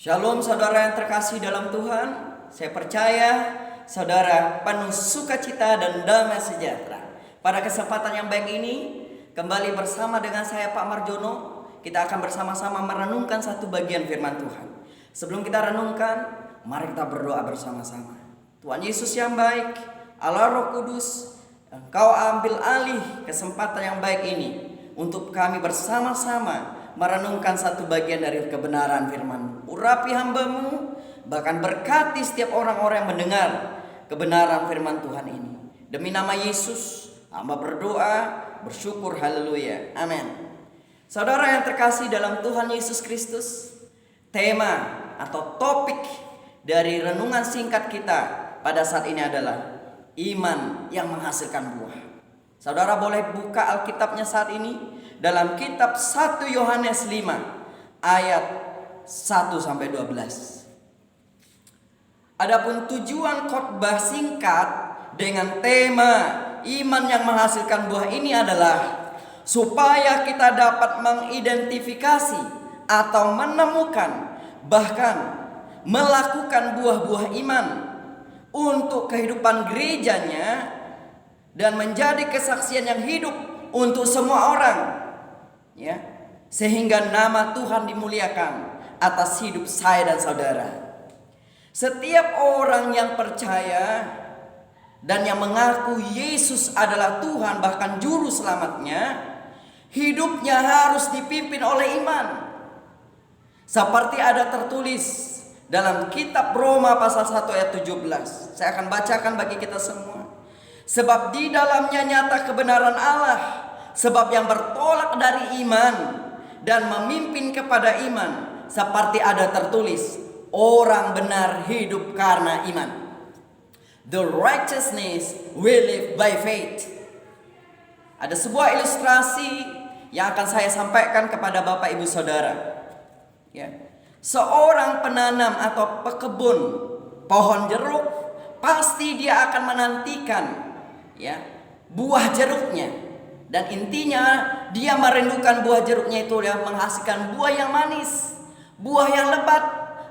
Shalom saudara yang terkasih dalam Tuhan. Saya percaya saudara penuh sukacita dan damai sejahtera. Pada kesempatan yang baik ini, kembali bersama dengan saya Pak Marjono, kita akan bersama-sama merenungkan satu bagian firman Tuhan. Sebelum kita renungkan, mari kita berdoa bersama-sama. Tuhan Yesus yang baik, Allah Roh Kudus, Engkau ambil alih kesempatan yang baik ini untuk kami bersama-sama merenungkan satu bagian dari kebenaran firman-Mu. Urapi hamba-Mu, bahkan berkati setiap orang-orang yang mendengar kebenaran firman Tuhan ini. Demi nama Yesus, hamba berdoa, bersyukur, haleluya, amin. Saudara yang terkasih dalam Tuhan Yesus Kristus, tema atau topik dari renungan singkat kita pada saat ini adalah iman yang menghasilkan buah. Saudara boleh buka Alkitabnya saat ini dalam kitab 1 Yohanes 5 ayat 1-12. Adapun tujuan khotbah singkat dengan tema iman yang menghasilkan buah ini adalah supaya kita dapat mengidentifikasi atau menemukan bahkan melakukan buah-buah iman untuk kehidupan gerejanya dan menjadi kesaksian yang hidup untuk semua orang, ya, sehingga nama Tuhan dimuliakan atas hidup saya dan saudara. Setiap orang yang percaya dan yang mengaku Yesus adalah Tuhan bahkan juru selamatnya, hidupnya harus dipimpin oleh iman. Seperti ada tertulis dalam kitab Roma pasal 1 ayat 17. Saya akan bacakan bagi kita semua. Sebab di dalamnya nyata kebenaran Allah, sebab yang bertolak dari iman dan memimpin kepada iman, seperti ada tertulis, orang benar hidup karena iman. The righteousness will live by faith. Ada sebuah ilustrasi yang akan saya sampaikan kepada Bapak Ibu Saudara, ya. Seorang penanam atau pekebun pohon jeruk, pasti dia akan menantikan, ya, buah jeruknya. Dan intinya dia merindukan buah jeruknya itu yang menghasilkan buah yang manis, buah yang lebat,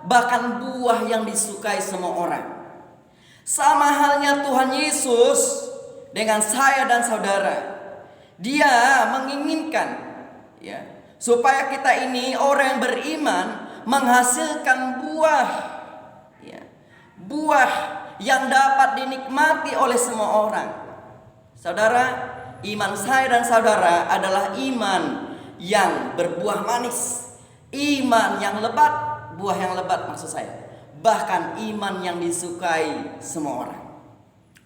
bahkan buah yang disukai semua orang. Sama halnya Tuhan Yesus dengan saya dan saudara. Dia menginginkan, ya, supaya kita ini orang yang beriman menghasilkan buah, ya, buah yang dapat dinikmati oleh semua orang. Saudara, iman saya dan saudara adalah iman yang berbuah manis, iman yang lebat, buah yang lebat maksud saya, bahkan iman yang disukai semua orang.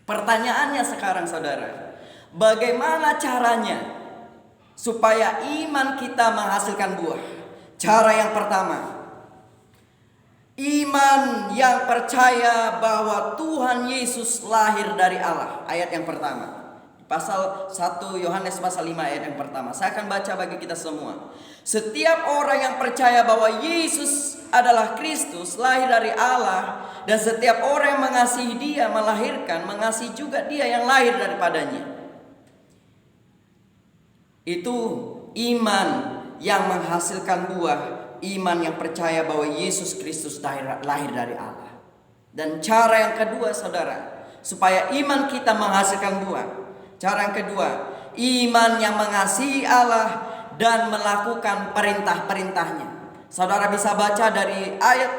Pertanyaannya sekarang saudara, bagaimana caranya supaya iman kita menghasilkan buah? Cara yang pertama, iman yang percaya bahwa Tuhan Yesus lahir dari Allah. Ayat yang pertama, pasal 1 Yohanes pasal 5 ayat yang pertama. Saya akan baca bagi kita semua. Setiap orang yang percaya bahwa Yesus adalah Kristus, lahir dari Allah, dan setiap orang yang mengasihi Dia, melahirkan, mengasihi juga Dia yang lahir daripadanya. Itu iman yang menghasilkan buah, iman yang percaya bahwa Yesus Kristus lahir dari Allah. Dan cara yang kedua saudara, supaya iman kita menghasilkan buah, cara yang kedua, iman yang mengasihi Allah dan melakukan perintah-perintahnya. Saudara bisa baca dari ayat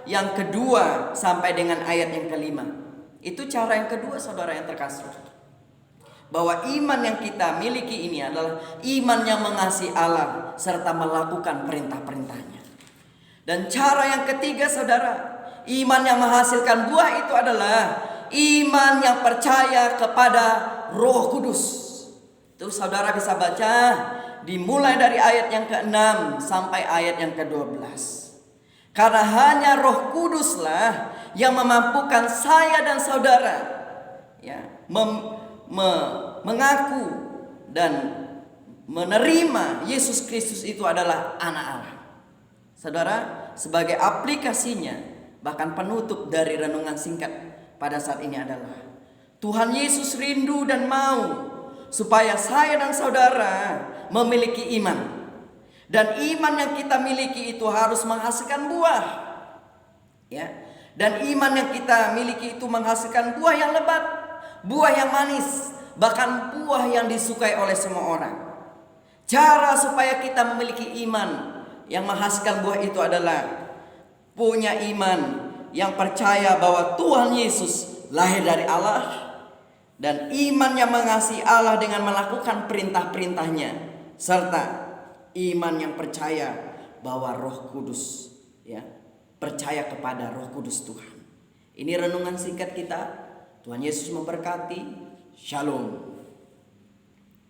yang kedua sampai dengan ayat yang kelima. Itu cara yang kedua saudara yang terkasih, bahwa iman yang kita miliki ini adalah iman yang mengasihi Allah serta melakukan perintah-perintahnya. Dan cara yang ketiga saudara, iman yang menghasilkan buah itu adalah iman yang percaya kepada Roh Kudus. Itu saudara bisa baca dimulai dari ayat yang ke-6 sampai ayat yang ke-12. Karena hanya Roh Kuduslah yang memampukan saya dan saudara, ya, mengaku dan menerima Yesus Kristus itu adalah anak Allah. Saudara, sebagai aplikasinya, bahkan penutup dari renungan singkat pada saat ini adalah Tuhan Yesus rindu dan mau supaya saya dan saudara memiliki iman. Dan iman yang kita miliki itu harus menghasilkan buah. Ya. Dan iman yang kita miliki itu menghasilkan buah yang lebat, buah yang manis, bahkan buah yang disukai oleh semua orang. Cara supaya kita memiliki iman yang menghasilkan buah itu adalah punya iman yang percaya bahwa Tuhan Yesus lahir dari Allah, dan iman yang mengasihi Allah dengan melakukan perintah-perintahnya, serta iman yang percaya bahwa Roh Kudus, ya, percaya kepada Roh Kudus Tuhan. Ini renungan singkat kita. Tuhan Yesus memberkati. Shalom.